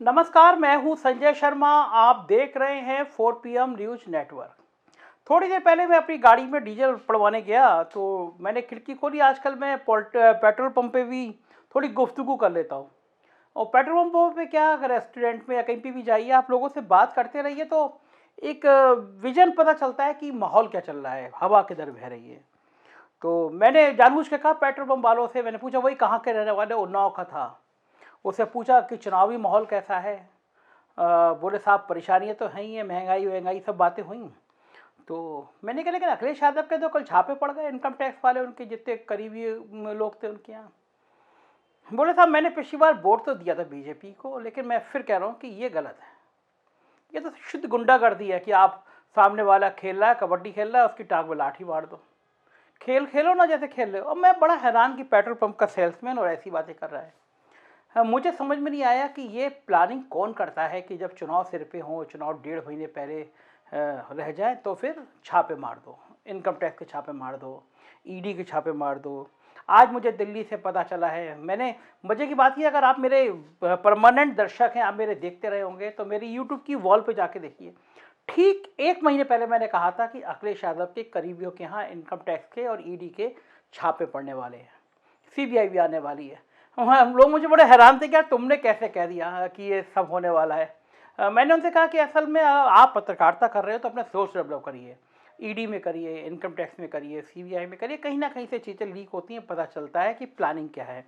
नमस्कार, मैं हूं संजय शर्मा। आप देख रहे हैं 4 PM न्यूज नेटवर्क। थोड़ी देर पहले मैं अपनी गाड़ी में डीजल पड़वाने गया तो मैंने खिड़की खोली। आजकल मैं पेट्रोल पंप पे भी थोड़ी गुफ्तगू कर लेता हूं। और पेट्रोल पंपों पे क्या, अगर रेस्टोरेंट में या कहीं पे भी जाइए, आप लोगों से बात करते रहिए तो एक विजन पता चलता है कि माहौल क्या चल रहा है, हवा किधर बह रही है। तो मैंने जानबूझ के कहा पेट्रोल पंप वालों से, मैंने पूछा वही कहाँ के रहने वाले, उन्नाव का था। उससे पूछा कि चुनावी माहौल कैसा है। बोले साहब परेशानियाँ तो हैं ही है, महंगाई वहंगाई सब बातें हुई। तो मैंने कहा लेकिन अखिलेश यादव के तो कल छापे पड़ गए, इनकम टैक्स वाले उनके जितने करीबी लोग थे उनके यहाँ। बोले साहब मैंने पिछली बार वोट तो दिया था बीजेपी को, लेकिन मैं फिर कह रहा हूँ कि ये गलत है। ये तो शुद्ध गुंडागर्दी है कि आप सामने वाला खेल रहा है, कबड्डी खेल रहा है, उसकी टांग में लाठी मार दो। खेल खेलो ना जैसे खेल रहे हो। और मैं बड़ा हैरान कि पेट्रोल पंप का सेल्समैन और ऐसी बातें कर रहा है। हाँ, मुझे समझ में नहीं आया कि ये प्लानिंग कौन करता है कि जब चुनाव सिर पे हो, चुनाव 1.5 महीने पहले रह जाए तो फिर छापे मार दो, इनकम टैक्स के छापे मार दो, ईडी के छापे मार दो। आज मुझे दिल्ली से पता चला है, मैंने मज़े की बात ये, अगर आप मेरे परमानेंट दर्शक हैं, आप मेरे देखते रहे होंगे तो मेरी यूट्यूब की वॉल पे जाके देखिए। ठीक 1 महीने पहले मैंने कहा था कि अखिलेश यादव के करीबियों के यहाँ इनकम टैक्स के और ईडी के छापे पड़ने वाले हैं, सीबीआई भी आने वाली है। वहाँ लोग मुझे बड़े हैरान थे कि यार तुमने कैसे कह दिया कि ये सब होने वाला है। मैंने उनसे कहा कि असल में आप पत्रकारिता कर रहे हो तो अपना सोर्स डेवलप करिए, ईडी में करिए, इनकम टैक्स में करिए, सीबीआई में करिए। कहीं ना कहीं से चीज़ें लीक होती हैं, पता चलता है कि प्लानिंग क्या है।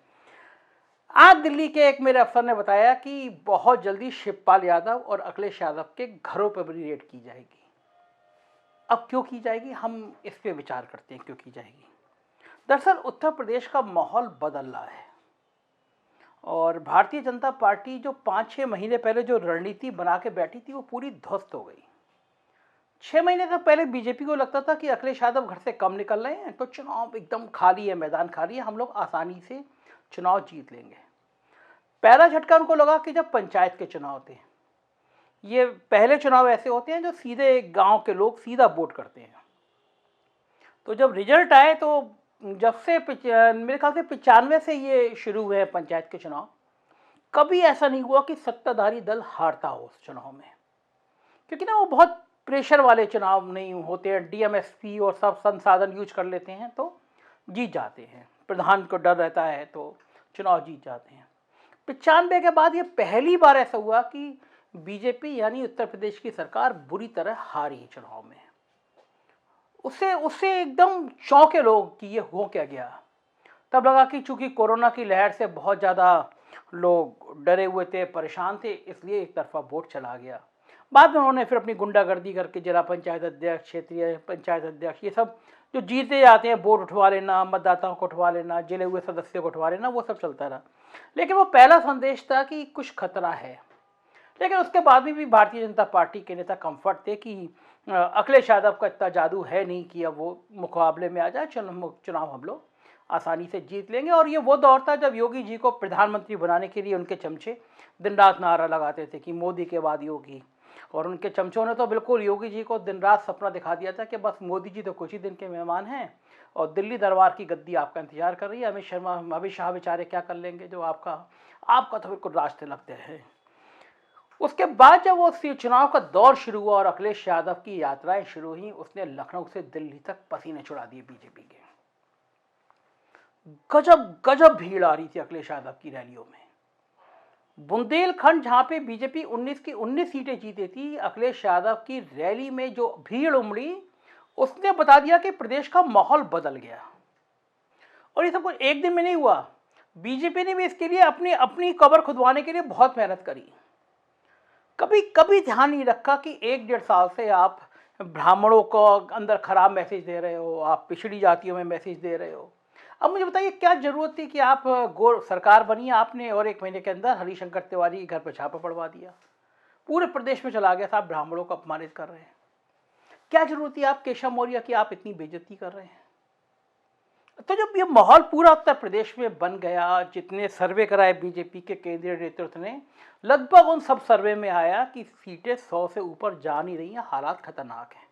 आज दिल्ली के एक मेरे अफसर ने बताया कि बहुत जल्दी शिवपाल यादव और अखिलेश यादव के घरों पर भी रेड की जाएगी। अब क्यों की जाएगी, हम इस पर विचार करते हैं क्यों की जाएगी। दरअसल उत्तर प्रदेश का माहौल बदल रहा है और भारतीय जनता पार्टी जो 5-6 महीने पहले जो रणनीति बना के बैठी थी वो पूरी ध्वस्त हो गई। 6 महीने तक पहले बीजेपी को लगता था कि अखिलेश यादव घर से कम निकल रहे हैं तो चुनाव एकदम खाली है, मैदान खाली है, हम लोग आसानी से चुनाव जीत लेंगे। पहला झटका उनको लगा कि जब पंचायत के चुनाव थे, ये पहले चुनाव ऐसे होते हैं जो सीधे गांव के लोग सीधा वोट करते हैं। तो जब रिजल्ट आए तो जब से मेरे ख्याल से 95 से ये शुरू हुए हैं पंचायत के चुनाव, कभी ऐसा नहीं हुआ कि सत्ताधारी दल हारता हो उस चुनाव में। क्योंकि ना वो बहुत प्रेशर वाले चुनाव नहीं होते हैं, डीएमएसपी और सब संसाधन यूज कर लेते हैं तो जीत जाते हैं, प्रधान को डर रहता है तो चुनाव जीत जाते हैं। 95 के बाद ये पहली बार ऐसा हुआ कि बीजेपी यानी उत्तर प्रदेश की सरकार बुरी तरह हारी चुनाव में। उससे उससे एकदम चौंके लोग कि ये हो क्या गया। तब लगा कि चूंकि कोरोना की लहर से बहुत ज़्यादा लोग डरे हुए थे, परेशान थे, इसलिए एक तरफा वोट चला गया। बाद में उन्होंने फिर अपनी गुंडागर्दी करके जिला पंचायत अध्यक्ष, क्षेत्रीय पंचायत अध्यक्ष, ये सब जो जीते जाते हैं वोट उठवा लेना, मतदाताओं को उठवा लेना, जिले हुए सदस्यों को उठवा लेना, वो सब चलता रहा। लेकिन वो पहला संदेश था कि कुछ खतरा है। लेकिन उसके बाद भी भारतीय जनता पार्टी के नेता कंफर्ट थे कि अखिलेश यादव का इतना जादू है नहीं कि अब वो मुकाबले में आ जाए, चुनाव हम लोग आसानी से जीत लेंगे। और ये वो दौर था जब योगी जी को प्रधानमंत्री बनाने के लिए उनके चमचे दिन रात नारा लगाते थे कि मोदी के बाद योगी। और उनके चमचों ने तो बिल्कुल योगी जी को दिन रात सपना दिखा दिया था कि बस मोदी जी तो कुछ ही दिन के मेहमान हैं और दिल्ली दरबार की गद्दी आपका इंतजार कर रही है। अमित शाह बेचारे क्या कर लेंगे जो आपका तो बिल्कुल रास्ते लगते हैं। उसके बाद जब वो चुनाव का दौर शुरू हुआ और अखिलेश यादव की यात्राएं शुरू हुई, उसने लखनऊ से दिल्ली तक पसीने छुड़ा दिए बीजेपी के। गजब गजब भीड़ आ रही थी अखिलेश यादव की रैलियों में। बुंदेलखंड जहां पे बीजेपी 19 की 19 सीटें जीती थी, अखिलेश यादव की रैली में जो भीड़ उमड़ी उसने बता दिया कि प्रदेश का माहौल बदल गया। और ये सब कुछ एक दिन में नहीं हुआ। बीजेपी ने भी इसके लिए अपनी अपनी कबर खुदवाने के लिए बहुत मेहनत करी। कभी कभी ध्यान नहीं रखा कि 1-1.5 साल से आप ब्राह्मणों को अंदर खराब मैसेज दे रहे हो, आप पिछड़ी जातियों में मैसेज दे रहे हो। अब मुझे बताइए क्या जरूरत थी कि आप सरकार बनी आपने और 1 महीने के अंदर हरिशंकर तिवारी के घर पर छापा पड़वा दिया, पूरे प्रदेश में चला गया था, आप ब्राह्मणों को अपमानित कर रहे हैं। क्या जरूरत थी आप केशव मौर्य की, आप इतनी बेइज्जती कर रहे हैं। तो जब ये माहौल पूरा उत्तर प्रदेश में बन गया, जितने सर्वे कराए बीजेपी के केंद्रीय नेतृत्व ने, लगभग उन सब सर्वे में आया कि सीटें 100 से ऊपर जा नहीं रही हैं, हालात खतरनाक हैं।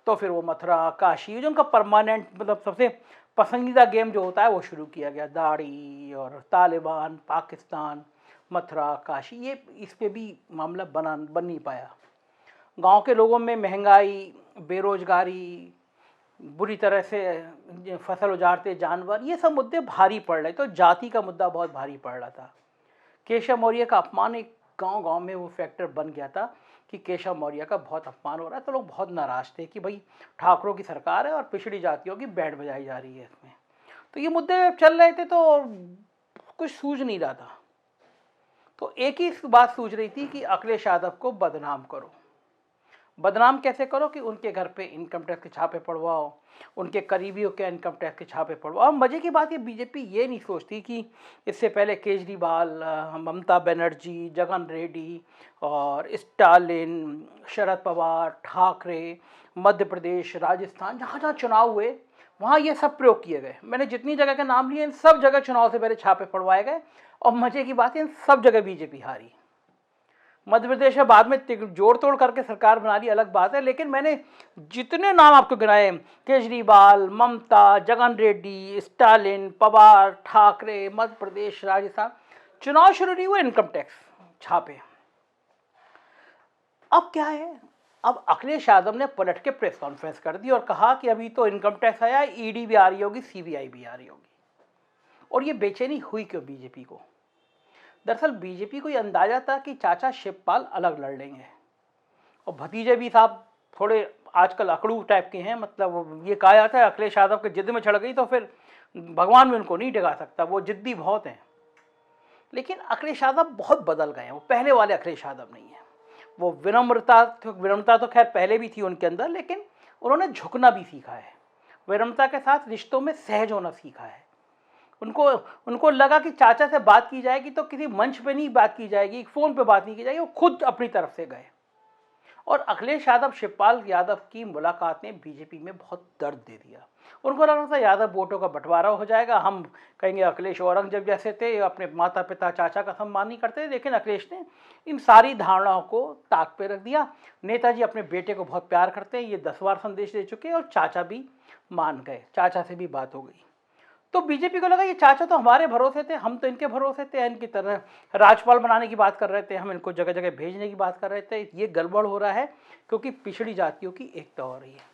तो फिर वो मथुरा, काशी, जो उनका परमानेंट मतलब सबसे पसंदीदा गेम जो होता है वो शुरू किया गया। दाढ़ी और तालिबान, पाकिस्तान, मथुरा, काशी, ये इस पे भी मामला बन नहीं पाया। गांव के लोगों में महंगाई, बेरोजगारी, बुरी तरह से फसल उजाड़ते जानवर, ये सब मुद्दे भारी पड़ रहे, तो जाति का मुद्दा बहुत भारी पड़ रहा था। केशव मौर्य का अपमान एक गांव-गांव में वो फैक्टर बन गया था कि केशव मौर्य का बहुत अपमान हो रहा है, तो लोग बहुत नाराज थे कि भाई ठाकुरों की सरकार है और पिछड़ी जातियों की बैंड बजाई जा रही है इसमें। तो ये मुद्दे चल रहे थे, तो कुछ सूझ नहीं रहा था। तो एक ही बात सूझ रही थी कि अखिलेश यादव को बदनाम करो। बदनाम कैसे करो कि उनके घर पे इनकम टैक्स के छापे पड़वाओ, उनके करीबियों के इनकम टैक्स के छापे पड़वाओ। अब मज़े की बात ये बीजेपी ये नहीं सोचती कि इससे पहले केजरीवाल, ममता बनर्जी, जगन रेड्डी और स्टालिन, शरद पवार, ठाकरे, मध्य प्रदेश, राजस्थान, जहाँ जहाँ चुनाव हुए वहाँ ये सब प्रयोग किए गए। मैंने जितनी जगह के नाम लिए इन सब जगह चुनाव से पहले छापे पड़वाए गए और मज़े की बात है इन सब जगह बीजेपी हारी। मध्य प्रदेश में बाद में जोड़ तोड़ करके सरकार बना ली, अलग बात है, लेकिन मैंने जितने नाम आपको गिनाए, केजरीवाल, ममता, जगन रेड्डी, स्टालिन, पवार, ठाकरे, मध्य प्रदेश, राजस्थान, चुनाव शुरू नहीं हुए इनकम टैक्स छापे। अब क्या है, अब अखिलेश यादव ने पलट के प्रेस कॉन्फ्रेंस कर दी और कहा कि अभी तो इनकम टैक्स आया, ईडी भी आ रही होगी, सीबीआई भी आ रही होगी। और ये बेचैनी हुई क्यों बीजेपी को? दरअसल बीजेपी को ये अंदाजा था कि चाचा शिवपाल अलग लड़ लेंगे और भतीजे भी साहब थोड़े आजकल अकड़ू टाइप के हैं, मतलब ये कहा जाता है अखिलेश यादव के जिद में चढ़ गई तो फिर भगवान भी उनको नहीं डिगा सकता, वो जिद्दी बहुत हैं। लेकिन अखिलेश यादव बहुत बदल गए हैं, वो पहले वाले अखिलेश यादव नहीं है। वो विनम्रता तो खैर पहले भी थी उनके अंदर, लेकिन उन्होंने झुकना भी सीखा है, विनम्रता के साथ रिश्तों में सहज होना सीखा है। उनको लगा कि चाचा से बात की जाएगी तो किसी मंच पे नहीं बात की जाएगी, फ़ोन पे बात नहीं की जाएगी, वो खुद अपनी तरफ से गए। और अखिलेश यादव शिवपाल यादव की मुलाकात ने बीजेपी में बहुत दर्द दे दिया। उनको लग रहा था यादव वोटों का बंटवारा हो जाएगा, हम कहेंगे अखिलेश औरंगजेब जैसे थे, अपने माता पिता चाचा का सम्मान नहीं करते। लेकिन अखिलेश ने इन सारी धारणाओं को ताक पे रख दिया। नेताजी अपने बेटे को बहुत प्यार करते हैं, ये 10 बार संदेश दे चुके हैं और चाचा भी मान गए, चाचा से भी बात हो गई। तो बीजेपी को लगा ये चाचा तो हमारे भरोसे थे, हम तो इनके भरोसे थे, इनकी तरह राजपाल बनाने की बात कर रहे थे, हम इनको जगह जगह भेजने की बात कर रहे थे, ये गड़बड़ हो रहा है क्योंकि पिछड़ी जातियों की एकता हो रही है।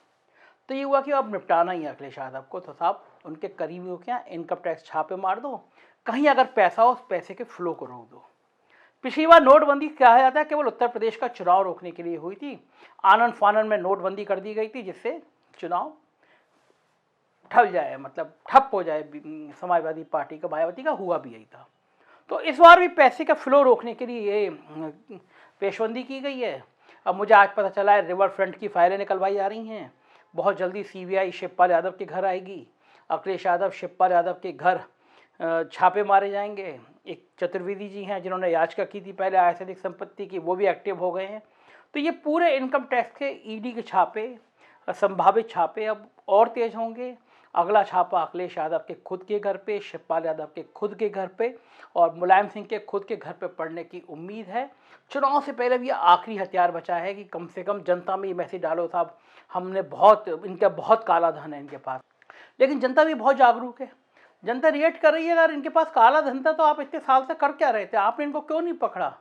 तो ये हुआ कि अब निपटाना ही है अखिलेश यादव को, तो साहब उनके करीबियों के यहाँ इनकम टैक्स छापे मार दो, कहीं अगर पैसा हो उस पैसे के फ्लो को रोक दो। पिछली बार नोटबंदी कहा जाता है केवल उत्तर प्रदेश का चुनाव रोकने के लिए हुई थी, आनन फानन में नोटबंदी कर दी गई थी जिससे चुनाव ठप जाए, मतलब ठप हो जाए समाजवादी पार्टी का, मायावती का, हुआ भी यही था। तो इस बार भी पैसे का फ्लो रोकने के लिए ये पेशबंदी की गई है। अब मुझे आज पता चला है रिवर फ्रंट की फाइलें निकलवाई जा रही हैं, बहुत जल्दी सीबीआई शिवपाल यादव के घर आएगी, अखिलेश यादव शिवपाल यादव के घर छापे मारे जाएंगे। एक चतुर्वेदी जी हैं जिन्होंने याचिका की थी पहले आय से अधिक संपत्ति की, वो भी एक्टिव हो गए हैं। तो ये पूरे इनकम टैक्स के ईडी के छापे, संभावित छापे अब और तेज होंगे। अगला छापा अखिलेश यादव के खुद के घर पे, शिवपाल यादव के खुद के घर पे और मुलायम सिंह के खुद के घर पे पड़ने की उम्मीद है। चुनाव से पहले भी ये आखिरी हथियार बचा है कि कम से कम जनता में ये मैसेज डालो साहब हमने इनका बहुत काला धन है इनके पास। लेकिन जनता भी बहुत जागरूक है, जनता रिएक्ट कर रही है, अगर इनके पास काला धन था तो आप इतने साल से कर क्या रहे थे, आपने इनको क्यों नहीं पकड़ा?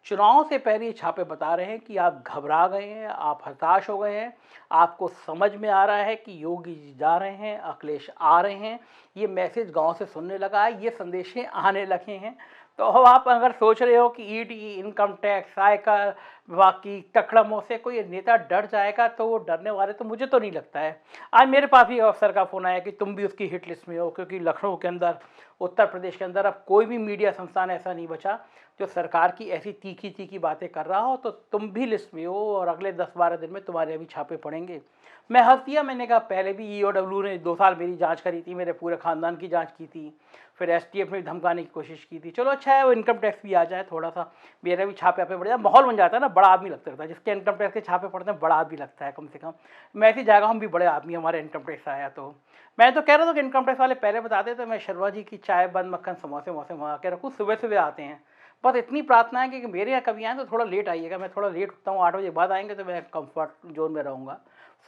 चुनाव से पहले ये छापे बता रहे हैं कि आप घबरा गए हैं, आप हताश हो गए हैं, आपको समझ में आ रहा है कि योगी जी जा रहे हैं, अखिलेश आ रहे हैं, ये मैसेज गांव से सुनने लगा है, ये संदेशें आने लगे हैं। तो आप अगर सोच रहे हो कि ईडी, इनकम टैक्स, आयकर विभाग की तकड़मों से कोई नेता डर जाएगा, तो वो डरने वाले तो मुझे तो नहीं लगता है। आज मेरे पास भी अफसर का फ़ोन आया कि तुम भी उसकी हिट लिस्ट में हो, क्योंकि लखनऊ के अंदर, उत्तर प्रदेश के अंदर अब कोई भी मीडिया संस्थान ऐसा नहीं बचा जो सरकार की ऐसी तीखी तीखी बातें कर रहा हो, तो तुम भी लिस्ट में हो और अगले 10-12 दिन में तुम्हारे अभी छापे पड़ेंगे। मैं हंस दिया, मैंने कहा पहले भी ईओडब्ल्यू ने 2 साल मेरी जांच करी थी, मेरे पूरे ख़ानदान की जांच की थी, फिर एसटीएफ ने धमकाने की कोशिश की थी। चलो अच्छा है वो इनकम टैक्स भी आ जाए, थोड़ा सा मेरे भी छापे आपे बढ़ जाए, माहौल बन जाता है ना, बड़ा आदमी लगता है, जिसके इनकम टैक्स के छापे पड़ते हैं बड़ा आदमी लगता है, कम से कम मैं ऐसी जाएगा हम भी बड़े आदमी, हमारे इनकम टैक्स आया। तो मैं तो कह रहा था कि इनकम टैक्स वाले पहले बताते तो मैं शर्मा जी की चाय बंद मक्खन समोसे वमोसे मंगा के रखूँ, सुबह सुबह आते हैं। बस इतनी प्रार्थना है कि मेरे यहाँ कभी आए तो थोड़ा लेट आइएगा, मैं थोड़ा लेट उठता हूँ, 8 बजे बाद आएंगे तो मैं कंफर्ट जोन में रहूँगा।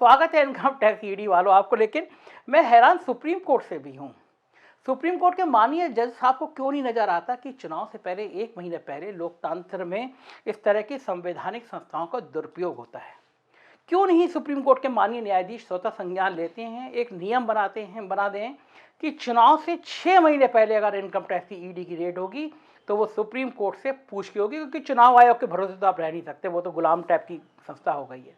स्वागत है इनकम टैक्स ईडी वालों आपको। लेकिन मैं हैरान सुप्रीम कोर्ट से भी हूँ। सुप्रीम कोर्ट के माननीय जज साहब को क्यों नहीं नजर आता कि चुनाव से पहले 1 महीने पहले लोकतंत्र में इस तरह की संवैधानिक संस्थाओं का दुरुपयोग होता है? क्यों नहीं सुप्रीम कोर्ट के माननीय न्यायाधीश स्वतः संज्ञान लेते हैं, एक नियम बना दें कि चुनाव से 6 महीने पहले अगर इनकम टैक्स की ईडी की रेड होगी तो वो सुप्रीम कोर्ट से पूछ के होगी, क्योंकि चुनाव आयोग के भरोसे तो आप रह नहीं सकते, वो तो गुलाम टाइप की संस्था हो गई है।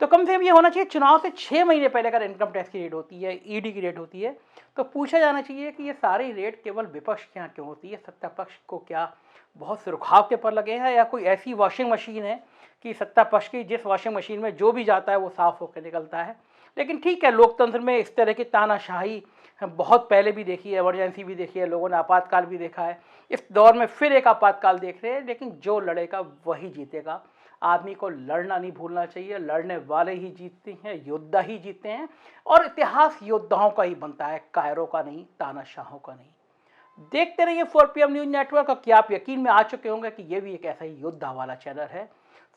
तो कम से कम ये होना चाहिए, चुनाव से 6 महीने पहले अगर इनकम टैक्स की रेड होती है, ईडी की रेड होती है, तो पूछा जाना चाहिए कि ये सारी रेड केवल विपक्ष के यहाँ क्यों होती है, सत्ता पक्ष को क्या बहुत से रुखाव के पर लगे हैं, या कोई ऐसी वॉशिंग मशीन है कि सत्ता पक्ष की जिस वॉशिंग मशीन में जो भी जाता है वो साफ होकर निकलता है। लेकिन ठीक है, लोकतंत्र में इस तरह की तानाशाही बहुत पहले भी देखी है, इमरजेंसी भी देखी है, लोगों ने आपातकाल भी देखा है, इस दौर में फिर एक आपातकाल देख रहे हैं। लेकिन जो लड़ेगा वही जीतेगा। आदमी को लड़ना नहीं भूलना चाहिए, लड़ने वाले ही जीतते हैं, योद्धा ही जीतते हैं, और इतिहास योद्धाओं का ही बनता है, कायरों का नहीं, तानाशाहों का नहीं। देखते रहिए 4PM न्यूज नेटवर्क। क्या आप यकीन में आ चुके होंगे कि ये भी एक ऐसा ही योद्धा वाला चैनल है?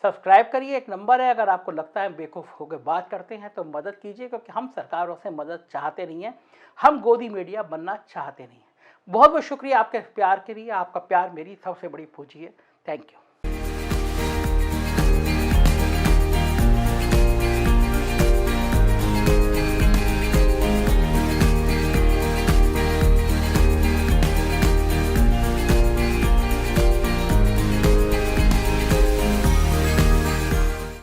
सब्सक्राइब करिए, एक नंबर है। अगर आपको लगता है बेवकूफ़ होकर बात करते हैं तो मदद कीजिए, क्योंकि हम सरकारों से मदद चाहते नहीं हैं, हम गोदी मीडिया बनना चाहते नहीं हैं। बहुत बहुत शुक्रिया आपके प्यार के लिए। आपका प्यार मेरी सबसे बड़ी पूंजी है। Thank you.